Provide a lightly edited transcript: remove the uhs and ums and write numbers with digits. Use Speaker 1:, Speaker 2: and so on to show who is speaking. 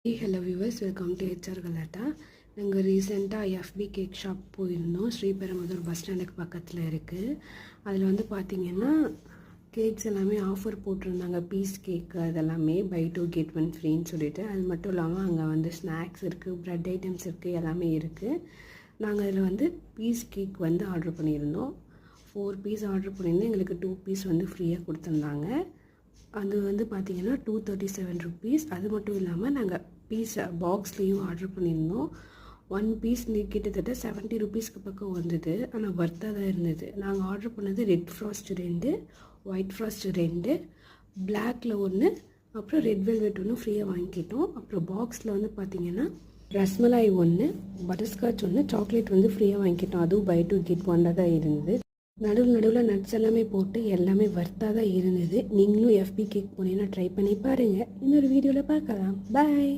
Speaker 1: Hello viewers, welcome to HR கலாட்டா. நாங்கள் ரீசெண்டாக எஃப்பி கேக் ஷாப் போயிருந்தோம். ஸ்ரீபெரும்புதூர் பஸ் ஸ்டாண்டுக்கு பக்கத்தில் இருக்குது. அதில் வந்து பார்த்திங்கன்னா கேக்ஸ் எல்லாமே ஆஃபர் போட்டிருந்தாங்க. பீஸ் கேக்கு அதெல்லாமே பை 2 get 1 ஃப்ரீன்னு சொல்லிட்டு. அது மட்டும் இல்லாமல் அங்கே வந்து ஸ்நாக்ஸ் இருக்குது, ப்ரெட் ஐட்டம்ஸ் இருக்குது, எல்லாமே இருக்குது. நாங்கள் அதில் வந்து பீஸ் கேக் வந்து ஆர்டர் பண்ணியிருந்தோம். 4 பீஸ் ஆர்டர் பண்ணியிருந்தோம். எங்களுக்கு 2 பீஸ் வந்து ஃப்ரீயாக கொடுத்துருந்தாங்க. அது வந்து பார்த்திங்கன்னா 237 ருபீஸ். அது மட்டும் இல்லாமல் நாங்கள் பீஸ் பாக்ஸ்லேயும் ஆர்டர் பண்ணியிருந்தோம். 1 பீஸ் கிட்டத்தட்ட 70 ருபீஸ்க்கு பக்கம் வந்தது. ஆனால் ஒர்த்தாக தான் இருந்தது. நாங்கள் ஆர்டர் பண்ணது ரெட் ஃப்ராஸ்ட் 2, ஒயிட் ஃப்ராஸ்ட் 2, பிளாக்கில் 1, அப்புறம் ரெட் வெல்வெட் 1 ஃப்ரீயாக வாங்கிக்கிட்டோம். அப்புறம் பாக்ஸில் வந்து பார்த்திங்கன்னா ரஸ்மலாய் 1, பட்டர்ஸ்காட்ச் 1, சாக்லேட் வந்து ஃப்ரீயாக வாங்கிக்கிட்டோம். அதுவும் பை 2 get 1 தான் இருந்தது. நடுவில் நட்ஸ் எல்லாமே போட்டு எல்லாமே வர்த்தாக தான் இருந்தது. நீங்களும் எஃப்பி கேக் போனீங்கன்னா ட்ரை பண்ணி பாருங்கள். இன்னொரு வீடியோவில் பார்க்கலாம். பாய்.